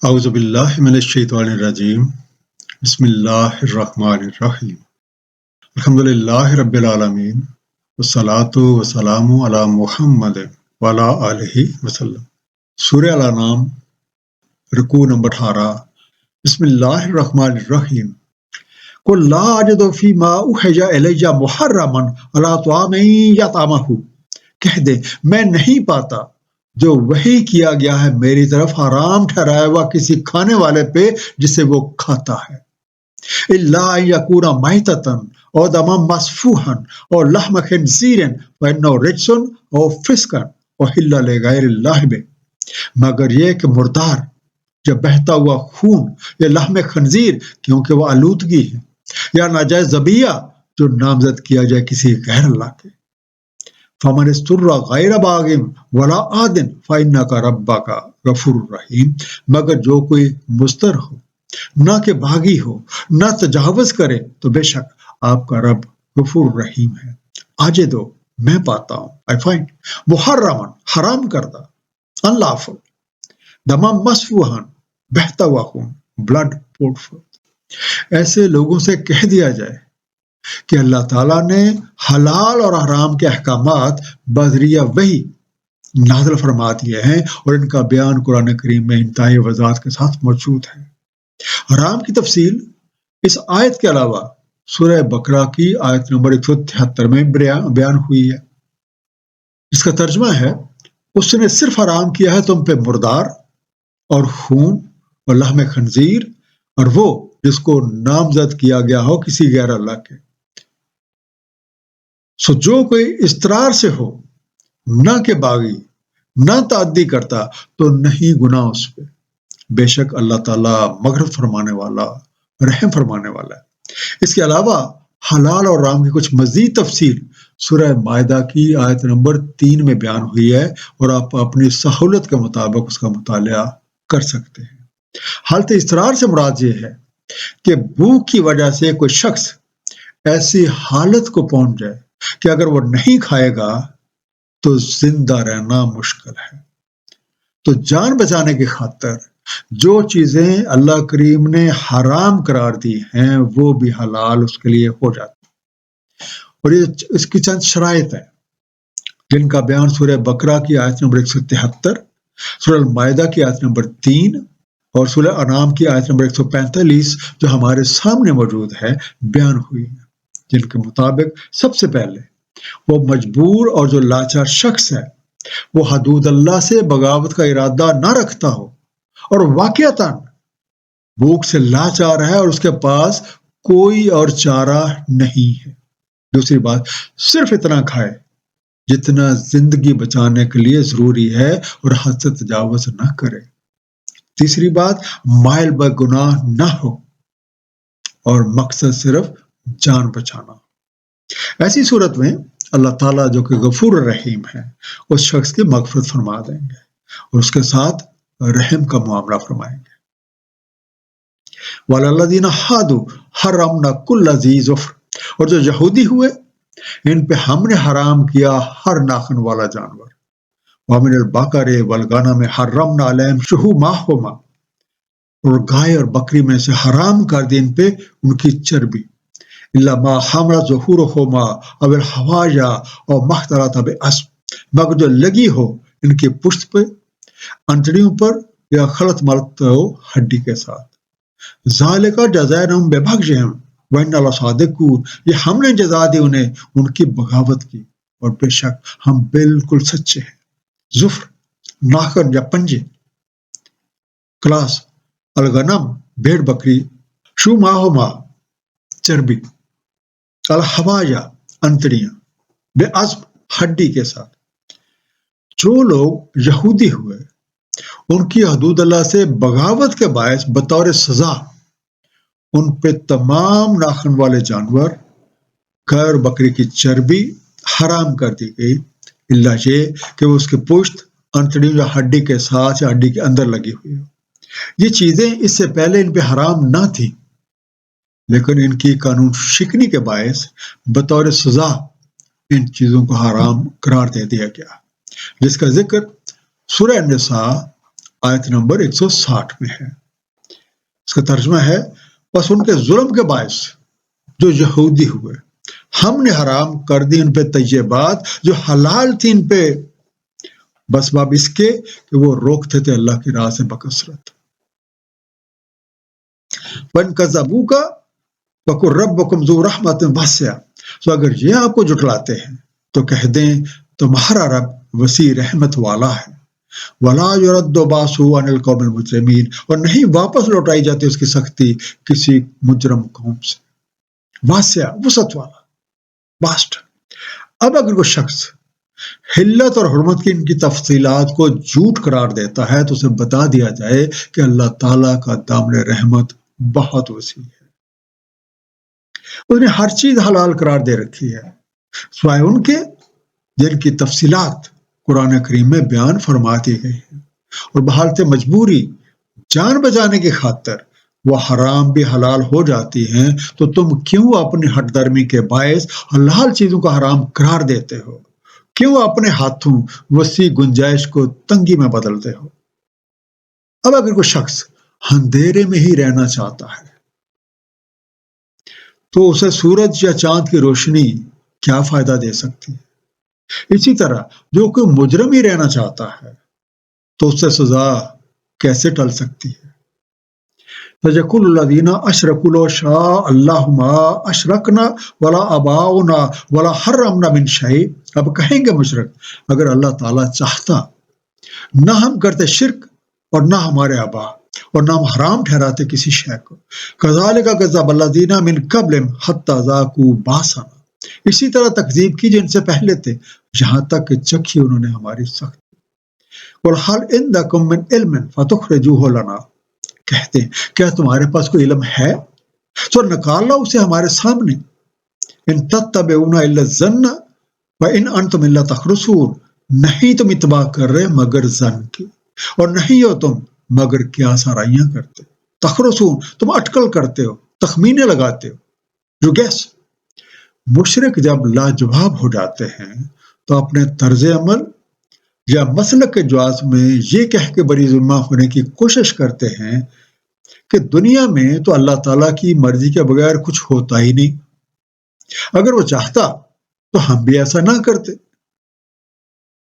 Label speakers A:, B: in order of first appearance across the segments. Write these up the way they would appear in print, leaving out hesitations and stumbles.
A: اعوذ باللہ من الشیطان الرجیم بسم اللہ الرحمن الرحیم الحمدللہ رب العالمین والصلاة والسلام علی محمد وعلی آلہ وسلم۔ سورہ الانعام، رکوع نمبر 18۔ بسم اللہ الرحمن الرحیم۔ قل لا اجد فیما اوحی الی محرما علی طعام یطعمہ، کہہ دے میں نہیں پاتا جو وحی کیا گیا ہے میری طرف حرام ٹھہرایا ہوا کسی کھانے والے پہ جسے وہ کھاتا ہے، الا ان یکون میتۃ او دما مسفوحا او لحم خنزیر فانہ رجس او فسقا احل لغیر اللہ بہ، مگر یہ کہ مردار یا بہتا ہوا خون یا لحم خنزیر کیونکہ وہ آلودگی ہے، یا ناجائز ذبیحہ جو نامزد کیا جائے کسی غیر اللہ کے۔ فمن استر غیر باغ ولا عاد فإنک ربک غفور رحیم، مگر جو کوئی مضطر ہو، نہ کہ باغی ہو، نہ تجاوز کرے، تو بے شک آپ کا رب غفور رحیم ہے۔ آجے دو میں پاتا ہوں، I find محرمن حرام کردہ، unlawful، دما مسفوحن بہتا ہوا خون، blood poured forth۔ ایسے لوگوں سے کہہ دیا جائے کہ اللہ تعالیٰ نے حلال اور حرام کے احکامات بذریعہ وحی نازل فرما دیے ہیں، اور ان کا بیان قرآن کریم میں انتہائی وضاحت کے ساتھ موجود ہے۔ حرام کی تفصیل اس آیت کے علاوہ سورہ بقرہ کی آیت نمبر 173 میں بیان ہوئی ہے، جس کا ترجمہ ہے اس نے صرف حرام کیا ہے تم پہ مردار اور خون اور لحم خنزیر، اور وہ جس کو نامزد کیا گیا ہو کسی غیر اللہ کے۔ سو جو کوئی استرار سے ہو، نہ کہ باغی، نہ تعدی کرتا، تو نہیں گناہ اس پہ، بے شک اللہ تعالیٰ مغفرت فرمانے والا، رحم فرمانے والا ہے۔ اس کے علاوہ حلال اور حرام کی کچھ مزید تفصیل سورہ مائدہ کی آیت نمبر 3 میں بیان ہوئی ہے، اور آپ اپنی سہولت کے مطابق اس کا مطالعہ کر سکتے ہیں۔ حالت استرار سے مراد یہ ہے کہ بھوک کی وجہ سے کوئی شخص ایسی حالت کو پہنچ جائے کہ اگر وہ نہیں کھائے گا تو زندہ رہنا مشکل ہے، تو جان بچانے کی خاطر جو چیزیں اللہ کریم نے حرام قرار دی ہیں وہ بھی حلال اس کے لیے ہو جاتی ہیں، اور یہ اس کی چند شرائط ہیں جن کا بیان سورہ بقرہ کی آیت نمبر 173، سورہ المائدہ کی آیت نمبر 3 اور سورہ انعام کی آیت نمبر 145 جو ہمارے سامنے موجود ہے بیان ہوئی ہیں، جن کے مطابق سب سے پہلے وہ مجبور اور جو لاچار شخص ہے وہ حدود اللہ سے بغاوت کا ارادہ نہ رکھتا ہو اور واقعتاً بھوک سے لاچار ہے اور اس کے پاس کوئی اور چارہ نہیں ہے۔ دوسری بات، صرف اتنا کھائے جتنا زندگی بچانے کے لیے ضروری ہے اور حد سے تجاوز نہ کرے۔ تیسری بات، مائل بگناہ نہ ہو اور مقصد صرف جان بچانا۔ ایسی صورت میں اللہ تعالیٰ جو کہ غفور رحیم ہے اس شخص کی مغفرت فرما دیں گے اور اس کے ساتھ رحم کا معاملہ فرمائیں گے۔ وَلَلَّذِينَ هَادُوا حَرَّمْنَا كُلَّ ذِي ظُفْرٍ، اور جو یہودی ہوئے ان پہ ہم نے حرام کیا ہر ناخن والا جانور۔ وَمِنَ الْبَقَرِ وَالْغَنَمِ حَرَّمْنَا عَلَيْهِمْ شُحُومَهُمَا، اور گائے اور بکری میں سے حرام کر دی ان پہ ان کی چربی، الا ما حملت ظہورہما او الحوایا او ما اختلط بعصب، مگر جو لگی ہو ان کی پشت پہ، انتڑیوں پر، یا خلط ملت ہو ہڈی کے ساتھ۔ ذالک جزاءہم ببغیہم وإنا لصادقون، یہ ہم نے جزا دی انہیں ان کی بغاوت کی، اور بے شک ہم بالکل سچے ہیں۔ ظفر ناخن یا پنجے، کلاس الغنم بھیڑ بکری، شوماہما چربی، الحوایا انتڑیاں، بے عصب ہڈی کے ساتھ۔ جو لوگ یہودی ہوئے ان کی حدود اللہ سے بغاوت کے باعث بطور سزا ان پہ تمام ناخن والے جانور، گائے اور بکری کی چربی حرام کر دی گئی، الا یہ کہ وہ اس کی پشت، انتڑیوں یا ہڈی کے ساتھ یا ہڈی کے اندر لگی ہوئی ہو۔ یہ چیزیں اس سے پہلے ان پہ حرام نہ تھیں، لیکن ان کی قانون شکنی کے باعث بطور سزا ان چیزوں کو حرام قرار دے دیا گیا، جس کا ذکر سورہ النساء آیت نمبر 160 میں ہے۔ اس کا ترجمہ ہے بس ان کے ظلم کے باعث جو یہودی ہوئے ہم نے حرام کر دی ان پہ طیبات جو حلال تھی ان پہ، بس باب اس کے کہ وہ روکتے تھے اللہ کی راہ سے بکثرت۔ وَإِن كَذَّبُوكَ وَقُلْ رَبُّكُمْ ذُو رَحْمَةٍ وَاسِعَةٍ، تو اگر یہ آپ کو جھٹلاتے ہیں تو کہہ دیں تمہارا رب وسیع رحمت والا ہے۔ وَلَا يُرَدُّ بَأْسُهُ عَنِ الْقَوْمِ الْمُجْرِمِينَ، اور نہیں واپس لوٹائی جاتی اس کی سختی کسی مجرم قوم سے۔ واسع، وسعت والا، واسٹ۔ اب اگر کوئی شخص حلت اور حرمت کی ان کی تفصیلات کو جھوٹ قرار دیتا ہے تو اسے بتا دیا جائے کہ اللہ تعالیٰ کا دامن رحمت بہت وسیع ہے، اس نے ہر چیز حلال قرار دے رکھی ہے سوائے ان کے جن کی تفصیلات قرآن کریم میں بیان فرما دی گئی ہے، اور بحالت مجبوری جان بچانے کی خاطر وہ حرام بھی حلال ہو جاتی ہیں، تو تم کیوں اپنی ہٹ درمی کے باعث حلال چیزوں کو حرام قرار دیتے ہو؟ کیوں اپنے ہاتھوں وسیع گنجائش کو تنگی میں بدلتے ہو؟ اب اگر کوئی شخص اندھیرے میں ہی رہنا چاہتا ہے تو اسے سورج یا چاند کی روشنی کیا فائدہ دے سکتی ہے؟ اسی طرح جو کوئی مجرم ہی رہنا چاہتا ہے تو اس سے سزا کیسے ٹل سکتی ہے؟ فَيَقُولُ الَّذِينَ أَشْرَكُوا لَوْ شَاءَ اللَّهُ مَا أَشْرَكْنَا وَلَا آبَاؤُنَا وَلَا حَرَّمْنَا مِنْ شَيْءٍ، اب کہیں گے مشرک اگر اللہ تعالیٰ چاہتا نہ ہم کرتے شرک اور نہ ہمارے آبا اور نہ ہم حرام ٹھہراتے کسی شے کو۔ كَذَلِكَ كَذَّبَ الَّذِينَ مِنْ قَبْلِهِمْ حَتَّى ذَاقُوا بَأْسَنَا، اسی طرح تکذیب کی جن سے پہلے تھے جہاں تک کہ چکھی انہوں نے ہماری سختی۔ قُلْ هَلْ عِندَكُم مِّنْ عِلْمٍ فَتُخْرِجُوهُ لَنَا، کہتے ہیں کیا تمہارے پاس کوئی علم ہے تو نکال لاؤ اسے ہمارے سامنے۔ ان تتبعون الا الظن وان انتم الا تخرصون، نہیں تم اتباع کر رہے مگر ظن کی، اور نہیں ہو تم مگر قیاس آرائیاں کرتے۔ تخرصون، تم اٹکل کرتے ہو، تخمینے لگاتے ہو، جو گیس۔ مشرک جب لاجواب ہو جاتے ہیں تو اپنے طرز عمل یا مسلک کے جواز میں یہ کہہ کے بری ذمہ ہونے کی کوشش کرتے ہیں کہ دنیا میں تو اللہ تعالیٰ کی مرضی کے بغیر کچھ ہوتا ہی نہیں، اگر وہ چاہتا تو ہم بھی ایسا نہ کرتے۔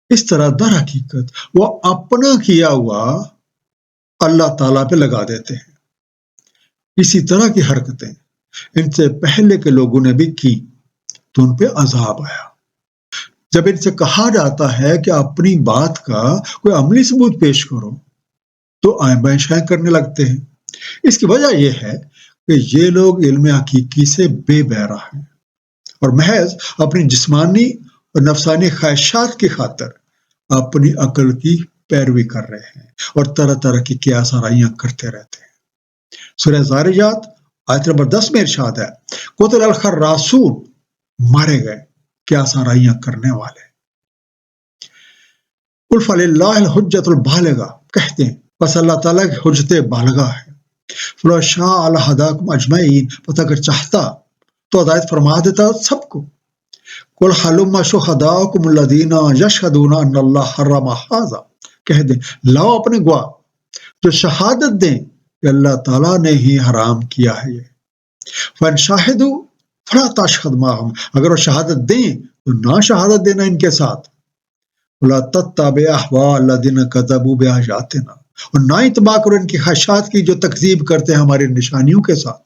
A: اس طرح در حقیقت وہ اپنا کیا ہوا اللہ تعالیٰ پہ لگا دیتے ہیں۔ اسی طرح کی حرکتیں ان سے پہلے کے لوگوں نے بھی کی تو ان پہ عذاب آیا۔ جب ان سے کہا جاتا ہے کہ اپنی بات کا کوئی عملی ثبوت پیش کرو تو آئیں بائیں شائیں کرنے لگتے ہیں۔ اس کی وجہ یہ ہے کہ یہ لوگ علم حقیقی سے بے بہرہ ہیں اور محض اپنی جسمانی اور نفسانی خواہشات کی خاطر اپنی عقل کی پیروی کر رہے ہیں اور طرح طرح کی قیاس آرائیاں کرتے رہتے ہیں۔ سورہ ذاریات آیت نمبر 10 میں ارشاد ہے قتل الخراسون، مارے گئے قیاس آرائیاں کرنے والے۔ قل فللہ الحجۃ البالغہ، کہتے ہیں بس اللہ تعالیٰ کی حجت بالغہ ہے۔ فلو شاء لہداکم اجمعین، پتہ اگر چاہتا تو ہدایت فرما دیتا سب کو۔ قل ہلم شہداکم الذین یشہدون ان اللہ حرم ھذا، کہہ دیں لاؤ اپنے گواہ جو شہادت دیں کہ اللہ تعالیٰ نے ہی حرام کیا ہے یہ۔ فَإِن شَهِدُوا فَلَا تَشْهَدْ مَعَهُمْ، اگر وہ شہادت دیں تو نہ شہادت دینا ان کے ساتھ۔ وَلَا تَتَّبِعْ أَهْوَاءَ الَّذِينَ كَذَّبُوا بِآيَاتِنَا، اور نہ اتباع کرو ان کی خواہشات کی جو تکذیب کرتے ہیں ہماری نشانیوں کے ساتھ۔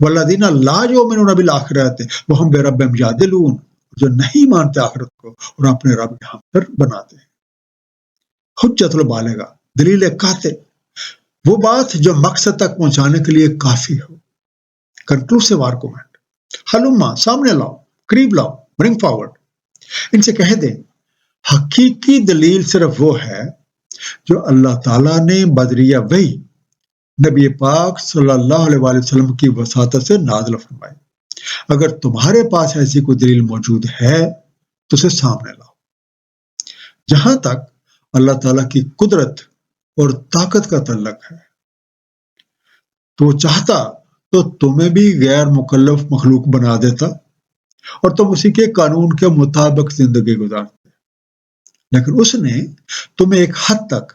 A: وَالَّذِينَ لَا يُؤْمِنُونَ بِالْآخِرَةِ وَهُمْ بِرَبِّهِمْ يَعْدِلُونَ، جو نہیں مانتے آخرت کو اور اپنے رب کے ہمدرد بناتے ہیں۔ حجت البالغہ، دلیل قاطع، وہ بات جو مقصد تک پہنچانے کے لیے کافی ہو، کنکلوسیو آرگومنٹ۔ حلما، سامنے لاؤ، قریب لاؤ، برنگ فارورڈ۔ ان سے کہہ دیں حقیقی دلیل صرف وہ ہے جو اللہ تعالیٰ نے بذریعہ وحی نبی پاک صلی اللہ علیہ وآلہ وسلم کی وساطت سے نازل فرمائی۔ اگر تمہارے پاس ایسی کوئی دلیل موجود ہے تو اسے سامنے لاؤ۔ جہاں تک اللہ تعالیٰ کی قدرت اور طاقت کا تعلق ہے تو وہ چاہتا تو تمہیں بھی غیر مکلف مخلوق بنا دیتا اور تم اسی کے قانون کے مطابق زندگی گزارتے، لیکن اس نے تمہیں ایک حد تک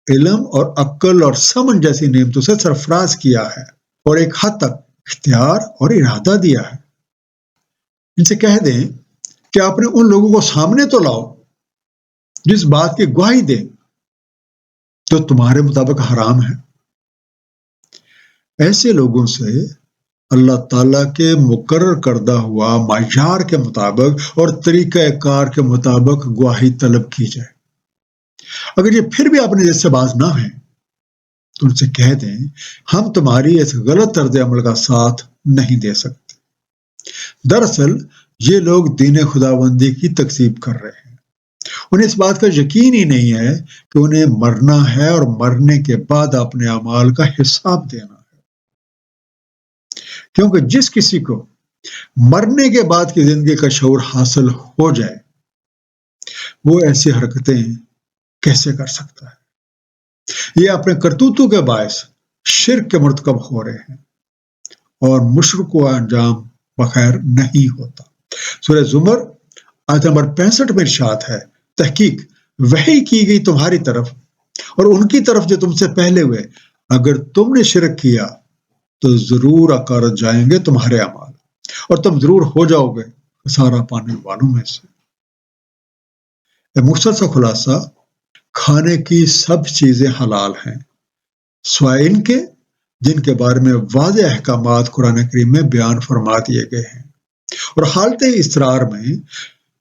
A: علم اور عقل اور سمجھ جیسی نعمتوں سے سرفراز کیا ہے اور ایک حد تک اختیار اور ارادہ دیا ہے۔ ان سے کہہ دیں کہ آپ نے ان لوگوں کو سامنے تو لاؤ جس بات کی گواہی دیں جو تمہارے مطابق حرام ہے۔ ایسے لوگوں سے اللہ تعالیٰ کے مقرر کردہ ہوا معیار کے مطابق اور طریقہ کار کے مطابق گواہی طلب کی جائے۔ اگر یہ پھر بھی اپنے جیسے باز نہ ہیں تو ان سے کہہ دیں ہم تمہاری اس غلط طرز عمل کا ساتھ نہیں دے سکتے۔ دراصل یہ لوگ دین خداوندی کی تکذیب کر رہے ہیں۔ انہیں اس بات کا یقین ہی نہیں ہے کہ انہیں مرنا ہے اور مرنے کے بعد اپنے اعمال کا حساب دینا ہے، کیونکہ جس کسی کو مرنے کے بعد کی زندگی کا شعور حاصل ہو جائے وہ ایسی حرکتیں کیسے کر سکتا ہے؟ یہ اپنے کرتوتوں کے باعث شرک کے مرتکب ہو رہے ہیں اور مشرک و انجام بخیر نہیں ہوتا۔ سورہ زمر آیت نمبر 65 میں ارشاد ہے، تحقیق وحی کی گئی تمہاری طرف اور ان کی طرف جو تم سے پہلے ہوئے، اگر تم نے شرک کیا تو ضرور عقارت جائیں گے تمہارے اعمال اور تم ضرور ہو جاؤ گے خسارہ پانے والوں میں سے۔ مختصر خلاصہ، کھانے کی سب چیزیں حلال ہیں سوائے ان کے جن کے بارے میں واضح احکامات قرآن کریم میں بیان فرما دیے گئے ہیں، اور حالت اضطرار میں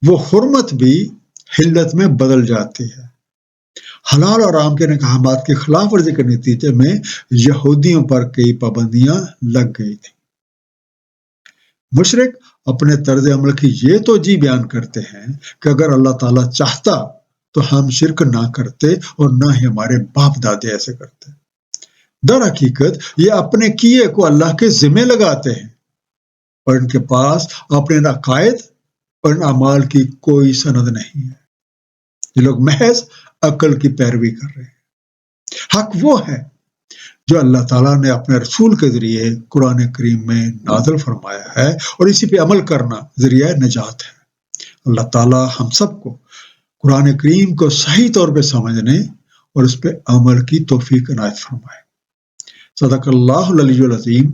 A: وہ حرمت بھی حلت میں بدل جاتی ہے۔ حلال اور حرام کے احکامات کی خلاف ورزی کے نتیجے میں یہودیوں پر کئی پابندیاں لگ گئی تھیں۔ مشرک اپنے طرز عمل کی یہ توجیہ بیان کرتے ہیں کہ اگر اللہ تعالیٰ چاہتا تو ہم شرک نہ کرتے اور نہ ہی ہمارے باپ دادے ایسے کرتے۔ در حقیقت یہ اپنے کیے کو اللہ کے ذمہ لگاتے ہیں اور ان کے پاس اپنے عقائد اور ان اعمال کی کوئی سند نہیں ہے۔ یہ لوگ محض عقل کی پیروی کر رہے ہیں۔ حق وہ ہے جو اللہ تعالیٰ نے اپنے رسول کے ذریعے قرآن کریم میں نازل فرمایا ہے، اور اسی پہ عمل کرنا ذریعہ نجات ہے۔ اللہ تعالیٰ ہم سب کو قرآن کریم کو صحیح طور پہ سمجھنے اور اس پہ عمل کی توفیق عنایت فرمائے۔ صدق اللہ العلی العظیم،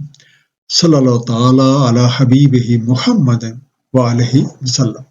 A: صلی اللہ تعالیٰ علی حبیبہ محمد وآلہ وسلم۔